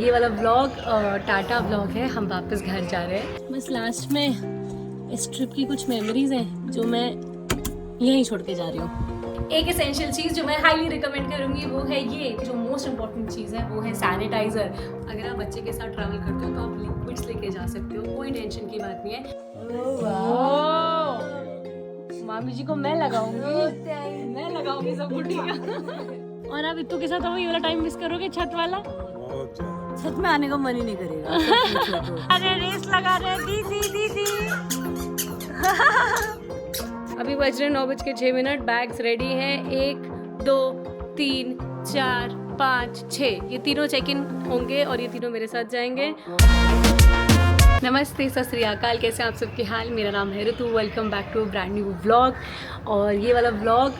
ये वाला vlog Tata vlog है। हम वापस घर जा रहे हैं। बस लास्ट में इस ट्रिप की कुछ मेमोरीज हैं जो मैं यहीं छोड़ के जा रही हूँ। एक एसेंशियल चीज़ जो मैं हाईली रिकमेंड करूँगी वो है ये, जो मोस्ट इम्पॉर्टेंट चीज़ है वो है सैनिटाइज़र। अगर आप बच्चे के साथ ट्रैवल करते हो तो आप लिक्विड्स लेके जा सकते हो, कोई टेंशन की बात नहीं है। मामी जी को मैं लगाऊंगी सब बुढ़ी का। और आप इत्तू के साथ ये वाला टाइम मिस करोगे, छत वाला। छत में आने का मन ही नहीं करेगा। अरे रेस लगा रहे हैं दीदी। अभी बज रहे 9:06। बैग्स रेडी हैं। 1 2 3 4 5 6 ये तीनों चेक इन होंगे और ये तीनों मेरे साथ जाएंगे। नमस्ते, सत श्री अकाल, कैसे आप सबके हाल। मेरा नाम है Ritu. Welcome back to brand new vlog. और ये वाला व्लॉग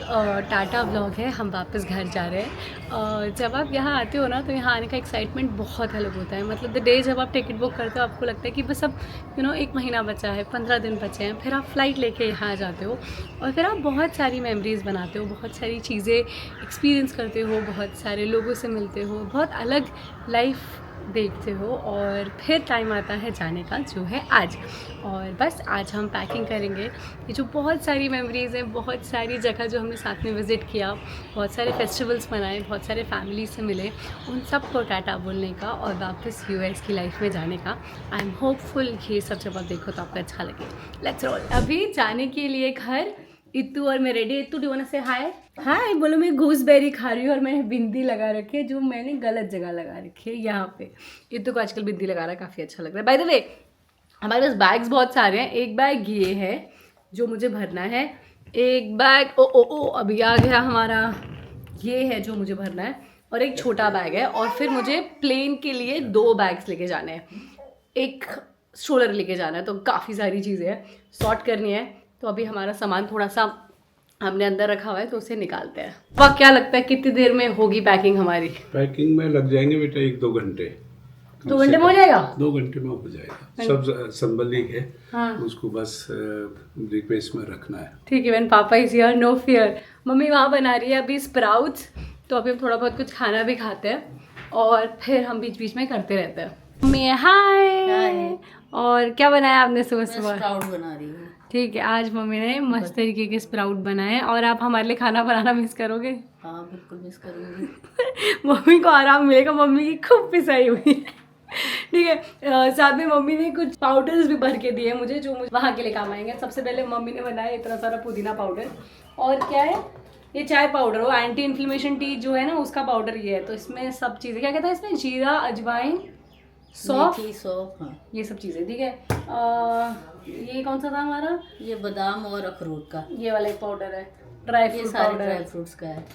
टाटा व्लॉग है। हम वापस घर जा रहे हैं। जब आप यहाँ आते हो ना तो यहाँ आने का एक्साइटमेंट बहुत अलग होता है। मतलब द डे जब आप टिकट बुक करते हो आपको लगता है कि बस अब 1 महीना बचा है, 15 दिन बचे हैं। फिर आप फ्लाइट लेके यहाँ आ जाते हो और फिर आप बहुत सारी मेमोरीज़ बनाते हो, बहुत सारी चीज़ें एक्सपीरियंस करते हो, बहुत सारे लोगों से मिलते हो, बहुत अलग लाइफ देखते हो। और फिर टाइम आता है जाने का, जो है आज। और बस आज हम पैकिंग करेंगे। ये जो बहुत सारी मेमोरीज़ हैं, बहुत सारी जगह जो हमने साथ में विज़िट किया, बहुत सारे फेस्टिवल्स मनाए, बहुत सारे फैमिली से मिले, उन सब को टाटा बोलने का और वापस यूएस की लाइफ में जाने का। आई एम होपफुल ये सब जब आप देखो तो आपको अच्छा लगे। Let's roll. अभी जाने के लिए घर इत्तू और मैं ready. Ittoo do want to से हाय? हाय बोलो। मैं गूसबेरी खा रही हूँ और मैंने बिंदी लगा रखी है जो मैंने गलत जगह लगा रखी है, यहाँ पे। इत्तू को आजकल बिंदी लगा रहा है, काफ़ी अच्छा लग रहा है। बाय द वे हमारे पास बैग्स बहुत सारे हैं। एक बैग ये है जो मुझे भरना है, एक बैग ओ अभी आ गया हमारा, ये है जो मुझे भरना है, और एक छोटा बैग है। और फिर मुझे प्लेन के लिए 2 बैग्स लेके जाने हैं, एक स्ट्रोलर लेके जाना है। तो काफ़ी सारी चीज़ें हैं, सॉर्ट करनी है। तो अभी हमारा सामान थोड़ा सा हमने अंदर रखा हुआ है तो उसे निकालते हैं। वह क्या लगता है कितनी देर में होगी पैकिंग हमारी? पैकिंग में लग जाएंगे बेटा 1-2 घंटे। 2 घंटे में हो जाएगा? 2 घंटे में हो जाएगा। सब संभली है। हाँ। उसको बस रिक्वेस्ट में रखना है। ठीक है। When papa is here no fear. मम्मी वहाँ बना रही है अभी स्प्राउट्स, तो अभी हम थोड़ा बहुत कुछ खाना भी खाते हैं और फिर हम बीच बीच में करते रहते हैं। मम्मी हाय। और क्या बनाया आपने सुबह सुबह? स्प्राउट बना रही हूँ। ठीक है, आज मम्मी ने मस्त तरीके के स्प्राउट बनाए। और आप हमारे लिए खाना बनाना मिस करोगे? हाँ बिल्कुल मिस करूँगी। मम्मी को आराम मिलेगा, मम्मी की खूब पिसाई हुई है। ठीक है। साथ में मम्मी ने कुछ पाउडर्स भी भर के दिए मुझे, जो मुझे वहाँ के लिए काम आएंगे। सबसे पहले मम्मी ने बनाया इतना सारा पुदीना पाउडर, और क्या है ये चाय पाउडर, वो एंटी इन्फ्लेमेशन टी जो है ना उसका पाउडर ये है। तो इसमें सब चीज़ें क्या कहता है इसमें, जीरा, अजवाइन, सौंफ, हाँ। ये सब चीज़ें। ठीक है। ये कौन सा था हमारा? ये बादाम और अखरोट का, ये वाला एक पाउडर है, dry fruit powder, dry fruits का है,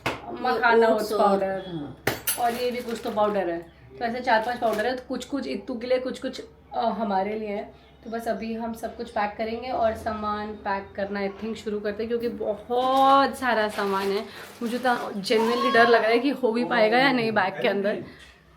मखाना ओट्स पाउडर, हाँ। और ये भी कुछ तो पाउडर है। तो ऐसे 4-5 पाउडर है। तो कुछ इत्तू के लिए, कुछ हमारे लिए है। तो बस अभी हम सब कुछ पैक करेंगे और सामान पैक करना आई थिंक शुरू करते हैं, क्योंकि बहुत सारा सामान है। मुझे तो जेन्युइनली डर लग रहा है कि हो भी पाएगा या नहीं बैग के अंदर।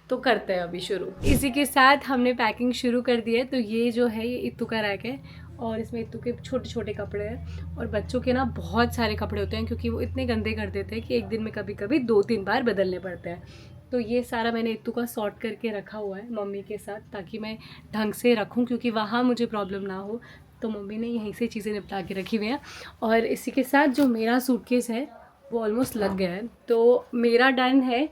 तो करते हैं अभी शुरू। इसी के साथ हमने पैकिंग शुरू कर दी है। तो ये जो है ये इत्तू का रैक है और इसमें इत्तू के छोटे छोटे कपड़े हैं। और बच्चों के ना बहुत सारे कपड़े होते हैं, क्योंकि वो इतने गंदे कर देते हैं कि एक दिन में कभी कभी 2-3 बार बदलने पड़ते हैं। तो ये सारा मैंने इत्तू का सॉर्ट करके रखा हुआ है मम्मी के साथ, ताकि मैं ढंग से रखूँ, क्योंकि वहाँ मुझे प्रॉब्लम ना हो। तो मम्मी ने यहीं से चीज़ें निपटा के रखी हुई हैं। और इसी के साथ जो मेरा सूटकेस है वो ऑलमोस्ट लग गया है। तो मेरा डन है,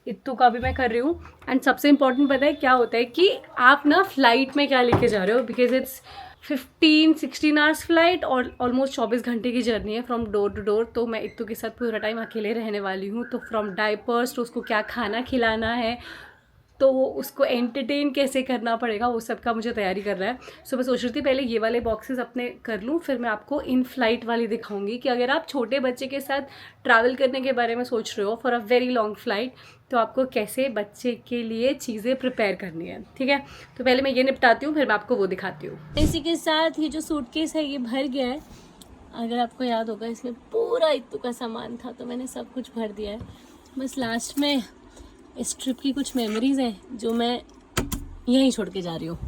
इत्तू का भी मैं कर रही हूँ। एंड सबसे इम्पॉर्टेंट पता है क्या होता है कि आप ना फ़्लाइट में क्या लेके जा रहे हो, बिकॉज इट्स 15-16 आवर्स फ्लाइट और ऑलमोस्ट 24 घंटे की जर्नी है फ्रॉम डोर टू डोर। तो मैं इत्तू के साथ पूरा टाइम अकेले रहने वाली हूँ। तो फ्रॉम डायपर्स तो उसको क्या खाना खिलाना है, तो वो उसको एंटरटेन कैसे करना पड़ेगा, वो सब का मुझे तैयारी करना है। सो मैं सोच रही थी पहले ये वाले बॉक्सेस अपने कर लूँ, फिर मैं आपको इन फ्लाइट वाली दिखाऊंगी कि अगर आप छोटे बच्चे के साथ ट्रैवल करने के बारे में सोच रहे हो for a very long flight, तो आपको कैसे बच्चे के लिए चीज़ें प्रिपेयर करनी है। ठीक है। तो पहले मैं ये निपटाती हूँ, फिर मैं आपको वो दिखाती हूँ। इसी के साथ ये जो सूटकेस है ये भर गया है। अगर आपको याद होगा इसमें पूरा इत्तू का सामान था, तो मैंने सब कुछ भर दिया है। बस लास्ट में इस ट्रिप की कुछ मेमोरीज़ हैं जो मैं यहीं छोड़ के जा रही हूँ।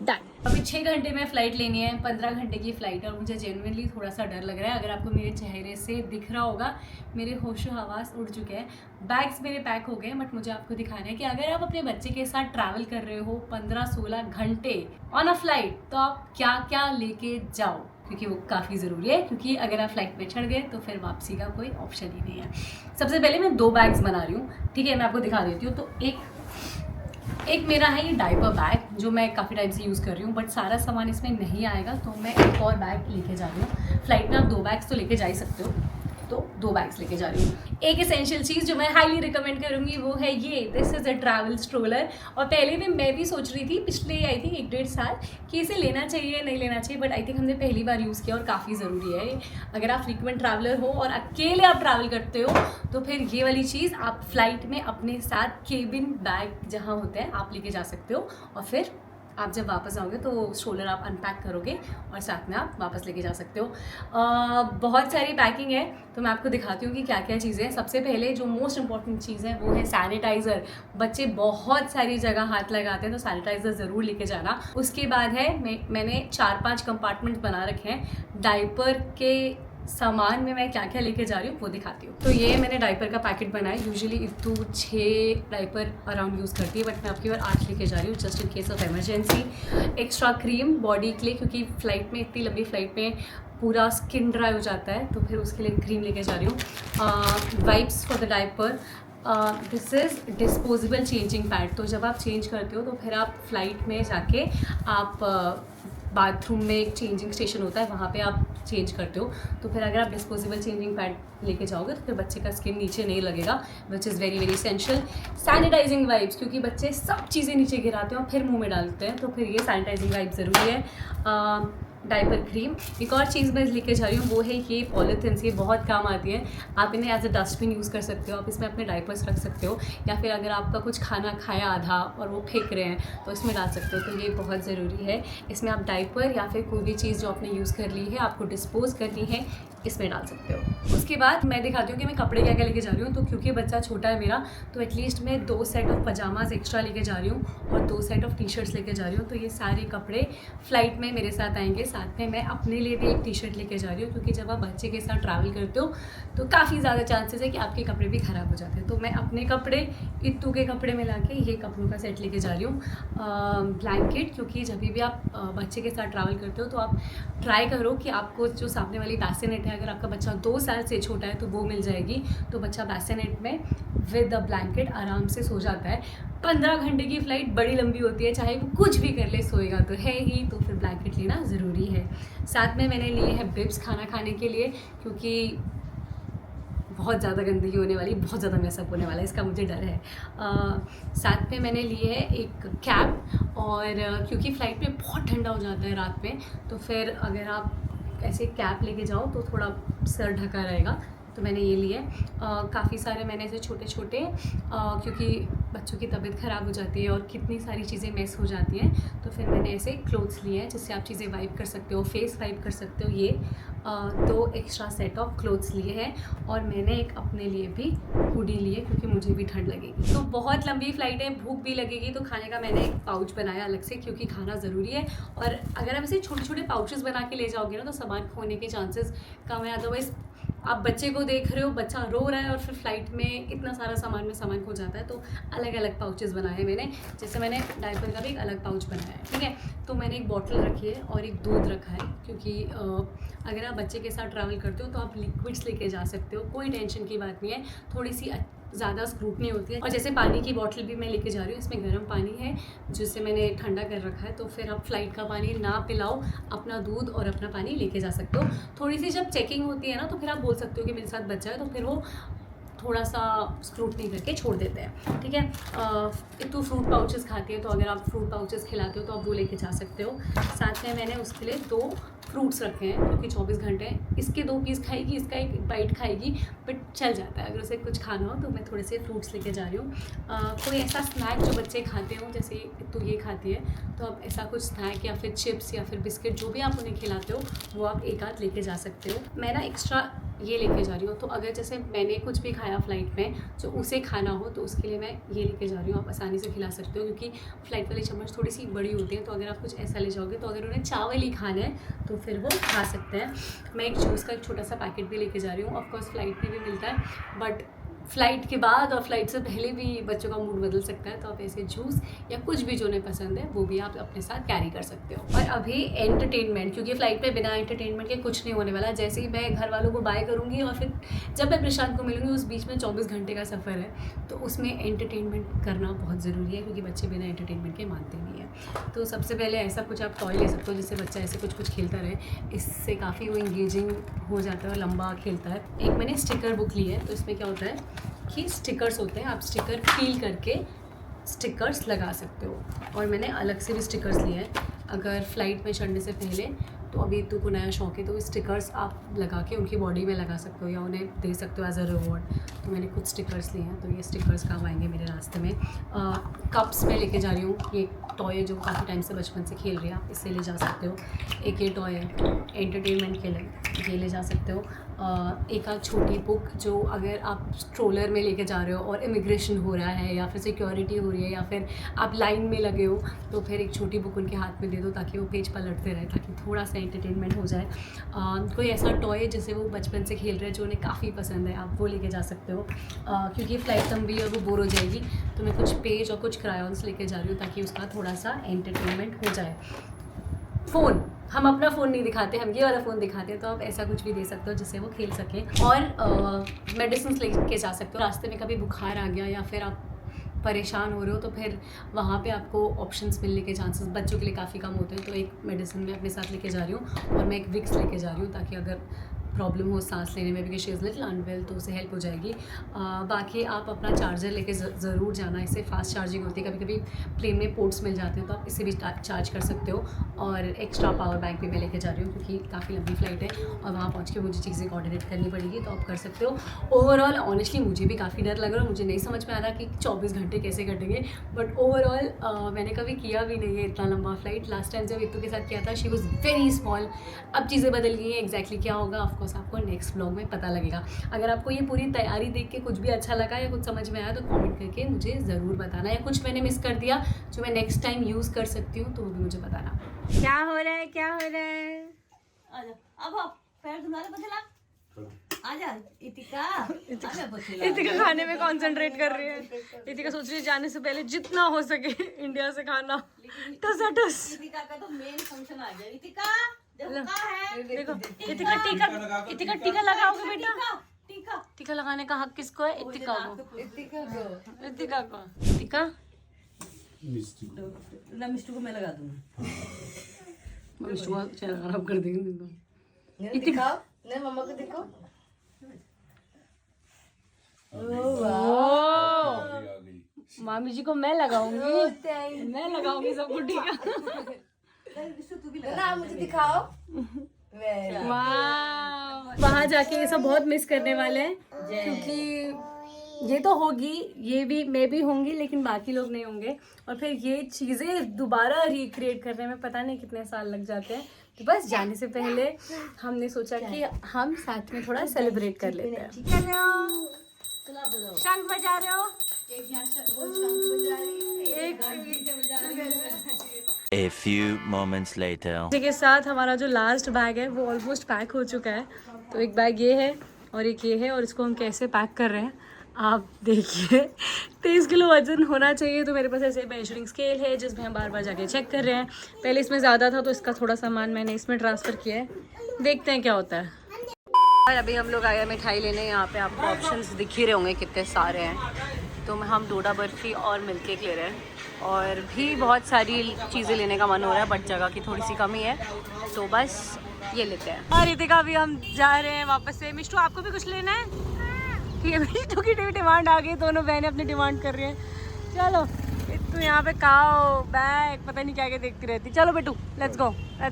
डन। अभी 6 घंटे में फ़्लाइट लेनी है, 15 घंटे की फ़्लाइट है और मुझे जेन्युइनली थोड़ा सा डर लग रहा है। अगर आपको मेरे चेहरे से दिख रहा होगा, मेरे होशो हवास उड़ चुके हैं। बैग्स मेरे पैक हो गए, बट मुझे आपको दिखाना है कि अगर आप अपने बच्चे के साथ ट्रैवल कर रहे हो 15-16 घंटे ऑन अ फ्लाइट, तो आप क्या क्या लेके जाओ, क्योंकि वो काफ़ी ज़रूरी है। क्योंकि अगर आप फ्लाइट में चढ़ गए तो फिर वापसी का कोई ऑप्शन ही नहीं है। सबसे पहले मैं 2 बैग्स बना रही हूँ, ठीक है, मैं आपको दिखा देती हूँ। तो एक मेरा है ये डायपर बैग, जो मैं काफ़ी टाइम से यूज़ कर रही हूँ, बट सारा सामान इसमें नहीं आएगा, तो मैं एक और बैग लेके जा रही हूँ। फ्लाइट में आप 2 बैग्स तो लेके जा ही सकते हो, तो 2 बैग्स लेके जा रही हूँ। एक एसेंशियल चीज़ जो मैं हाईली रिकमेंड करूँगी वो है ये, this is a travel stroller. और पहले में मैं भी सोच रही थी पिछले आई थिंक 1-1.5 साल कि इसे लेना चाहिए नहीं लेना चाहिए, बट आई थिंक हमने पहली बार यूज़ किया और काफ़ी ज़रूरी है। अगर आप फ्रीक्वेंट ट्रैवलर हो और अकेले आप ट्रैवल करते हो, तो फिर ये वाली चीज़ आप फ्लाइट में अपने साथ केबिन बैग जहाँ होते हैं आप लेके जा सकते हो, और फिर आप जब वापस आओगे तो स्ट्रोलर आप अनपैक करोगे और साथ में आप वापस लेके जा सकते हो। बहुत सारी पैकिंग है, तो मैं आपको दिखाती हूँ कि क्या क्या चीज़ें हैं। सबसे पहले जो मोस्ट इंपॉर्टेंट चीज़ है वो है सैनिटाइज़र। बच्चे बहुत सारी जगह हाथ लगाते हैं, तो सैनिटाइज़र ज़रूर लेके जाना। उसके बाद है मैंने 4-5 कंपार्टमेंट बना रखे हैं। डायपर के सामान में मैं क्या क्या लेके जा रही हूँ वो दिखाती हूँ। तो ये मैंने डायपर का पैकेट बनाया। यूजुअली इतू 6 डायपर अराउंड यूज़ करती है, बट मैं आपकी बार 8 लेके जा रही हूँ, just in case of emergency. Extra cream, body के लिए, क्योंकि फ़्लाइट में, इतनी लंबी फ़्लाइट में पूरा स्किन ड्राई हो जाता है, तो फिर उसके लिए क्रीम लेके जा रही हूँ। Wipes for the diaper. This is disposable changing pad. तो जब आप चेंज करते हो तो फिर आप फ्लाइट में जाके आप बाथरूम में एक चेंजिंग स्टेशन होता है, वहाँ पे आप चेंज करते हो। तो फिर अगर आप डिस्पोजेबल चेंजिंग पैड लेके जाओगे तो फिर बच्चे का स्किन नीचे नहीं लगेगा, which is very very essential. Sanitising wipes, क्योंकि बच्चे सब चीज़ें नीचे गिराते हैं और फिर मुंह में डालते हैं, तो फिर ये सैनिटाइजिंग वाइप ज़रूरी है। Diaper cream. एक और चीज़ मैं लेके जा रही हूँ वो है ये पॉलीथिन्स। ये बहुत काम आती है। आप इन्हें एज अ डस्टबिन यूज़ कर सकते हो, आप इसमें अपने डायपर्स रख सकते हो, या फिर अगर आपका कुछ खाना खाया आधा और वो फेंक रहे हैं तो इसमें डाल सकते हो। तो ये बहुत ज़रूरी है। इसमें आप डायपर या फिर कोई भी चीज़ जो आपने यूज़ कर ली है, आपको डिस्पोज करनी है, इसमें डाल सकते हो। उसके बाद मैं दिखाती हूँ कि मैं कपड़े क्या क्या लेके जा रही हूँ। तो क्योंकि बच्चा छोटा है मेरा, तो एटलीस्ट मैं 2 सेट ऑफ पजामाज एक्स्ट्रा लेके जा रही हूँ और 2 सेट ऑफ टी-शर्ट्स लेके जा रही हूँ। तो ये सारे कपड़े फ्लाइट में मेरे साथ आएंगे। साथ में मैं अपने लिए भी एक टी-शर्ट लेके जा रही हूँ, क्योंकि जब आप बच्चे के साथ ट्रैवल करते हो तो काफ़ी ज़्यादा चांसेस है कि आपके कपड़े भी ख़राब हो जाते हैं। तो मैं अपने कपड़े, इत्तू के कपड़े मिला के ये कपड़ों का सेट लेके जा रही हूँ। ब्लैंकेट, क्योंकि जब भी आप बच्चे के साथ ट्रैवल करते हो तो आप ट्राई करो कि आपको जो सामने वाली बैसिनेट है, अगर आपका बच्चा 2 साल से छोटा है तो वो मिल जाएगी। तो बच्चा बैसिनेट में विद द ब्लैंकेट आराम से सो जाता है। 15 घंटे की फ़्लाइट बड़ी लंबी होती है, चाहे वो कुछ भी कर ले, सोएगा तो है ही, तो फिर ब्लैंकेट लेना ज़रूरी है। साथ में मैंने लिए हैं बिब्स खाना खाने के लिए, क्योंकि बहुत ज़्यादा गंदगी होने वाली, बहुत ज़्यादा मैसअप होने वाला है, इसका मुझे डर है। साथ में मैंने लिए है एक कैप, और क्योंकि फ़्लाइट में बहुत ठंडा हो जाता है रात में, तो फिर अगर आप ऐसे कैप लेके जाओ तो थोड़ा सर ढका रहेगा, तो मैंने ये लिए। काफ़ी सारे मैंने ऐसे छोटे छोटे, क्योंकि बच्चों की तबीयत ख़राब हो जाती है और कितनी सारी चीज़ें मिस हो जाती हैं, तो फिर मैंने ऐसे क्लोथ्स लिए हैं जिससे आप चीज़ें वाइप कर सकते हो, फेस वाइप कर सकते हो। ये 2 एक्स्ट्रा सेट ऑफ क्लोथ्स लिए हैं, और मैंने एक अपने लिए भी हुडी लिए, क्योंकि मुझे भी ठंड लगेगी। तो बहुत लंबी फ़्लाइट है, भूख भी लगेगी, तो खाने का मैंने एक पाउच बनाया अलग से, क्योंकि खाना ज़रूरी है। और अगर आप ऐसे छोटे छोटे पाउचेस बना के ले जाओगे ना, तो सामान खोने के चांसेस कम है। अदरवाइज़ आप बच्चे को देख रहे हो, बच्चा रो रहा है और फिर फ्लाइट में इतना सारा सामान खो जाता है, तो अलग अलग पाउचेस बनाए मैंने। जैसे मैंने डायपर का भी एक अलग पाउच बनाया है, ठीक है। तो मैंने एक बॉटल रखी है और एक दूध रखा है, क्योंकि अगर आप बच्चे के साथ ट्रैवल करते हो तो आप लिक्विड्स लेके जा सकते हो, कोई टेंशन की बात नहीं है। थोड़ी सी ज़्यादा स्क्रूटनी होती है। और जैसे पानी की बॉटल भी मैं लेके जा रही हूँ, इसमें गर्म पानी है जिससे मैंने ठंडा कर रखा है, तो फिर आप फ्लाइट का पानी ना पिलाओ, अपना दूध और अपना पानी लेके जा सकते हो। थोड़ी सी जब चेकिंग होती है ना, तो फिर आप बोल सकते हो कि मेरे साथ बच्चा है, तो फिर वो थोड़ा सा स्क्रूटनी करके छोड़ देते हैं, ठीक है। इतू फ्रूट पाउचेस खाती है, तो अगर आप फ्रूट पाउचेस खिलाते हो तो आप वो लेके जा सकते हो। साथ में मैंने उसके लिए 2 फ्रूट्स रखे हैं, क्योंकि 24 घंटे इसके 2 पीस खाएगी, इसका 1 बाइट खाएगी, बट चल जाता है। अगर उसे कुछ खाना हो तो मैं थोड़े से फ्रूट्स लेके जा रही हूँ। कोई ऐसा स्नैक जो बच्चे खाते हो, जैसे तो ये खाती है, तो आप ऐसा कुछ स्नैक या फिर चिप्स या फिर बिस्किट, जो भी आप उन्हें खिलाते हो, वो आप एक आध लेके जा सकते हो। मैं ना एक्स्ट्रा ये लेके जा रही हूँ। तो अगर जैसे मैंने कुछ भी खाया फ़्लाइट में जो उसे खाना हो तो उसके लिए मैं ये लेके जा रही हूँ। आप आसानी से खिला सकते हो क्योंकि फ़्लाइट वाली चम्मच थोड़ी सी बड़ी होती है। तो अगर आप कुछ ऐसा ले जाओगे तो अगर उन्हें चावल ही खाना है तो फिर वो खा सकते हैं। मैं एक जूस का एक छोटा सा पैकेट भी लेके जा रही हूँ। ऑफकोर्स फ़्लाइट में भी मिलता है बट फ़्लाइट के बाद और फ्लाइट से पहले भी बच्चों का मूड बदल सकता है। तो आप ऐसे जूस या कुछ भी जो उन्हें पसंद है वो भी आप अपने साथ कैरी कर सकते हो। और अभी एंटरटेनमेंट, क्योंकि फ़्लाइट पे बिना एंटरटेनमेंट के कुछ नहीं होने वाला। जैसे ही मैं घर वालों को बाय करूँगी और फिर जब मैं प्रशांत को मिलूँगी उस बीच में 24 घंटे का सफ़र है तो उसमें एंटरटेनमेंट करना बहुत ज़रूरी है क्योंकि बच्चे बिना एंटरटेनमेंट के मानते नहीं हैं। तो सबसे पहले ऐसा कुछ आप टॉय ले सकते हो जिससे बच्चा ऐसे कुछ कुछ खेलता रहे। इससे काफ़ी वो इंगेजिंग हो जाता है और लंबा खेलता है। एक मैंने स्टिकर बुक ली है तो इसमें क्या होता है कि स्टिकर्स होते हैं, आप स्टिकर फील करके स्टिकर्स लगा सकते हो। और मैंने अलग से भी स्टिकर्स लिए हैं अगर फ़्लाइट में चढ़ने से पहले। तो अभी तो को नया शौक है तो स्टिकर्स आप लगा के उनकी बॉडी में लगा सकते हो या उन्हें दे सकते हो एज अ रिवॉर्ड। तो मैंने कुछ स्टिकर्स लिए हैं तो ये स्टिकर्स काम आएंगे मेरे रास्ते में। कप्स में लेके जा रही हूँ। ये टॉय है जो काफ़ी टाइम से बचपन से खेल रही है, आप इससे ले जा सकते हो। एक ये टॉय है एंटरटेनमेंट के लिए, ये ले जा सकते हो। एक आध छोटी बुक जो अगर आप स्ट्रोलर में लेके जा रहे हो और इमिग्रेशन हो रहा है या फिर सिक्योरिटी हो रही है या फिर आप लाइन में लगे हो तो फिर एक छोटी बुक उनके हाथ में दे दो ताकि वो पेज पलटते रहे ताकि थोड़ा सा एंटरटेनमेंट हो जाए। कोई ऐसा टॉय है जिसे वो बचपन से खेल रहे हैं जो उन्हें काफ़ी पसंद है, आप वो लेके जा सकते हो। क्योंकि फ़्लाइट लंबी और वो बोर हो जाएगी तो मैं कुछ पेज और कुछ क्रायॉन्स लेके जा रही हूँ ताकि उसका थोड़ा सा एंटरटेनमेंट हो जाए। फ़ोन, हम अपना फ़ोन नहीं दिखाते, हम ये वाला फ़ोन दिखाते हैं। तो आप ऐसा कुछ भी दे सकते हो जिससे वो खेल सकें। और मेडिसिन लेके जा सकते हो। रास्ते में कभी बुखार आ गया या फिर आप परेशान हो रहे हो तो फिर वहाँ पे आपको ऑप्शंस मिलने के चांसेस बच्चों के लिए काफ़ी कम होते हैं। तो एक मेडिसिन मैं अपने साथ लेके जा रही हूँ और मैं एक विक्स लेके जा रही हूँ ताकि अगर प्रॉब्लम हो सांस लेने में because she is little unwell तो उसे हेल्प हो जाएगी। बाकी आप अपना चार्जर लेके ज़रूर जाना, इससे फास्ट चार्जिंग होती है। कभी कभी प्लेन में पोर्ट्स मिल जाते हैं तो आप इससे भी चार्ज कर सकते हो। और एक्स्ट्रा पावर बैंक भी मैं लेके जा रही हूँ क्योंकि काफ़ी लंबी फ़्लाइट है और वहाँ पहुँच के मुझे चीज़ें कोऑर्डिनेट करनी पड़ेगी तो आप कर सकते हो। ओवरऑल ऑनेस्टली मुझे भी काफ़ी डर लग रहा है, मुझे नहीं समझ में आ रहा कि 24 घंटे कैसे कटेंगे। बट ओवरऑल मैंने कभी किया भी नहीं है इतना लंबा फ़्लाइट। लास्ट टाइम जब इतू के साथ किया था शी वॉज़ वेरी स्मॉल। अब चीज़ें बदल गई हैं, एग्जैक्टली क्या होगा ऑफकोर्स आपको नेक्स्ट व्लॉग में पता लगेगा। अगर आपको ये पूरी तैयारी देख के कुछ भी अच्छा लगा या कुछ समझ में आया तो कमेंट करके मुझे ज़रूर बताना, या कुछ मैंने मिस कर दिया जो मैं नेक्स्ट टाइम यूज़ कर सकती हूँ तो वो भी मुझे बताना। क्या हो रहा है, क्या हो रहा है? आजा, अब पैर तुम्हारे बदला। आजा इतिका, इतिका खाने में कंसंट्रेट कर रही है। इतिका सोच रही है जाने से पहले जितना हो सके इंडिया से खाना टस। इतिका का तो मेन फंक्शन आ गया। इतिका है, देखो इतिका टीका लगाओगे बेटा? टीका लगाने का हक किसको है? इतिका को। इतिका ना मिष्टू को मैं लगा दूंगी। मिष्टू का चेहरा खराब कर देंगे। इतिका ने मम्मा को देखो। मामी जी को मैं लगाऊंगी, मैं लगाऊंगी सबको टीका। ना मुझे दिखाओ। वहाँ जाके ये सब बहुत मिस करने वाले हैं क्योंकि ये तो होगी, ये भी मैं भी होंगी लेकिन बाकी लोग नहीं होंगे। और फिर ये चीज़ें दोबारा रिक्रिएट करने में पता नहीं कितने साल लग जाते हैं। तो बस जाने से पहले हमने सोचा कि हम साथ में थोड़ा सेलिब्रेट कर लेते हैं। शंख बजा रहे हो? A few moments later. इसी के साथ हमारा जो लास्ट बैग है वो ऑलमोस्ट पैक हो चुका है। तो एक बैग ये है और एक ये है और इसको हम कैसे पैक कर रहे हैं आप देखिए। 23 किलो वजन होना चाहिए। तो मेरे पास ऐसे मेजरिंग स्केल है जिसमें हम बार बार जाके चेक कर रहे हैं। पहले इसमें ज़्यादा था तो इसका थोड़ा सामान मैंने इसमें ट्रांसफ़र किया है, देखते हैं क्या होता है। और अभी हम लोग आए हैं मिठाई लेने। यहाँ पे आपको ऑप्शंस दिख ही रहे होंगे कितने सारे हैं। तो हम डोडा बर्फ़ी और मिल्क केक ले रहे हैं और भी बहुत सारी चीज़ें लेने का मन हो रहा है बट जगह की थोड़ी सी कमी है तो बस ये लेते हैं। और रितिका भी हम जा रहे हैं वापस से। मिष्टू आपको भी कुछ लेना है? ठीक है, मिष्टू की डिमांड आ गई, दोनों बहनें अपनी डिमांड कर रही हैं। चलो तू यहाँ पे काओ बैग पता नहीं क्या क्या देखती रहती। चलो बेटू लेट्स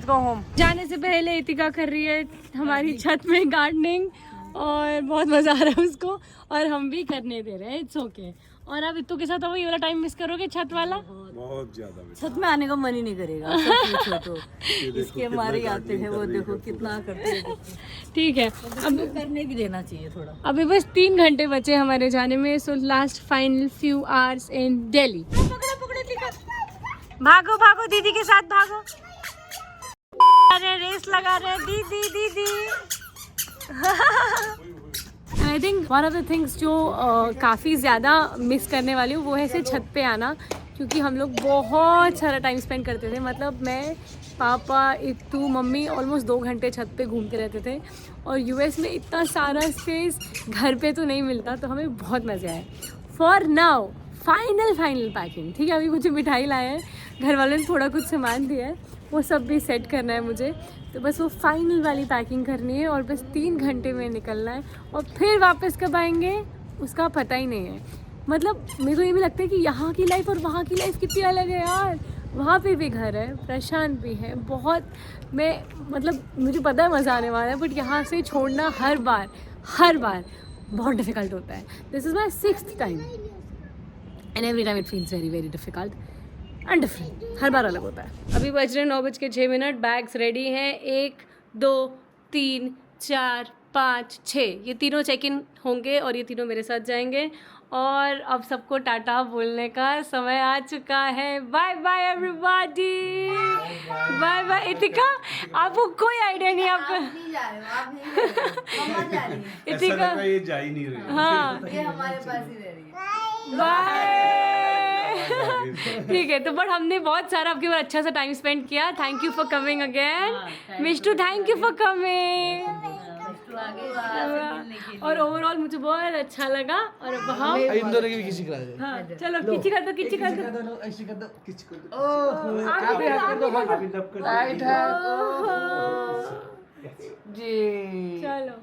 गो होम। जाने से पहले इतिका कर रही है हमारी छत में गार्डनिंग और बहुत मज़ा आ रहा है उसको और हम भी करने दे रहे हैं। It's okay. और आप इत्तू के साथ वो ये वाला टाइम मिस करोगे छत वाला? बहुत ज्यादा बेटा। छत में आने का मन ही नहीं करेगा। सच पूछो तो इसके हमारे आते हैं वो देखो कितना करते हैं। ठीक है, अब करने भी देना चाहिए थोड़ा। अभी बस 3 घंटे बचे हमारे जाने में। So last final few hours in Delhi. भागो भागो दीदी के साथ भागो। अरे रेस लगा रहे दीदी दीदी। I think one of the things जो काफ़ी ज़्यादा मिस करने वाली हूँ वो है ऐसे छत पे आना, क्योंकि हम लोग बहुत सारा टाइम स्पेंड करते थे। मतलब मैं, पापा, इत्तू, मम्मी ऑलमोस्ट 2 घंटे छत पे घूमते रहते थे। और यूएस में इतना सारा स्पेस घर पे तो नहीं मिलता, तो हमें बहुत मज़े आए। For now final packing. ठीक है, अभी मुझे मिठाई लाए हैं, घर वालों ने थोड़ा कुछ सामान दिया है, वो सब भी सेट करना है मुझे। तो बस वो फाइनल वाली पैकिंग करनी है और बस 3 घंटे में निकलना है। और फिर वापस कब आएंगे उसका पता ही नहीं है। मतलब मेरे को ये भी लगता है कि यहाँ की लाइफ और वहाँ की लाइफ कितनी अलग है यार। वहाँ पे भी घर है, प्रशांत भी है, बहुत मतलब मुझे पता है मज़ा आने वाला है, बट यहाँ से छोड़ना हर बार बहुत डिफ़िकल्ट होता है। This is my 6th time and every time it feels very very difficult and different. हर बार अलग होता है। अभी बज रहे 9:06। बैग्स रेडी हैं। 1 2 3 4 5 6, ये तीनों चेक इन होंगे और ये तीनों मेरे साथ जाएंगे। और अब सबको टाटा बोलने का समय आ चुका है। Bye bye everybody, bye bye. Itika, आपको कोई आइडिया नहीं आपका। इतिका ये जा ही नहीं रही। हाँ, ये हमारे पास ही रह रही है। बाय। ठीक है, तो बट हमने बहुत सारा आपके ऊपर अच्छा सा टाइम स्पेंड किया। Thank you for coming again Mishtu, thank you for coming. और ओवरऑल मुझे बहुत अच्छा लगा। और वहाँ इन दोनों की भी किसी करा दे। हाँ, चलो किची कर दो, किची कर दो। ऐसे कर दो, किसी कर दो। ओह, काफी हाथ कर दो, हाँ। राइट है जी। चलो,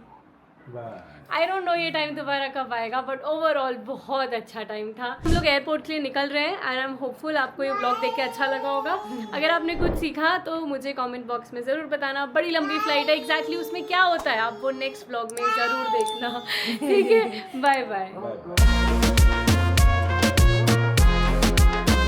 आई डोंट नो ये टाइम दोबारा कब आएगा, बट ओवरऑल बहुत अच्छा टाइम था। हम लोग एयरपोर्ट के लिए निकल रहे हैं एंड आई एम होपफुल आपको ये ब्लॉग देख के अच्छा लगा होगा। अगर आपने कुछ सीखा तो मुझे कमेंट बॉक्स में ज़रूर बताना। बड़ी लंबी फ्लाइट है, एग्जैक्टली उसमें क्या होता है आप वो नेक्स्ट ब्लॉग में ज़रूर देखना। ठीक है, बाय बाय।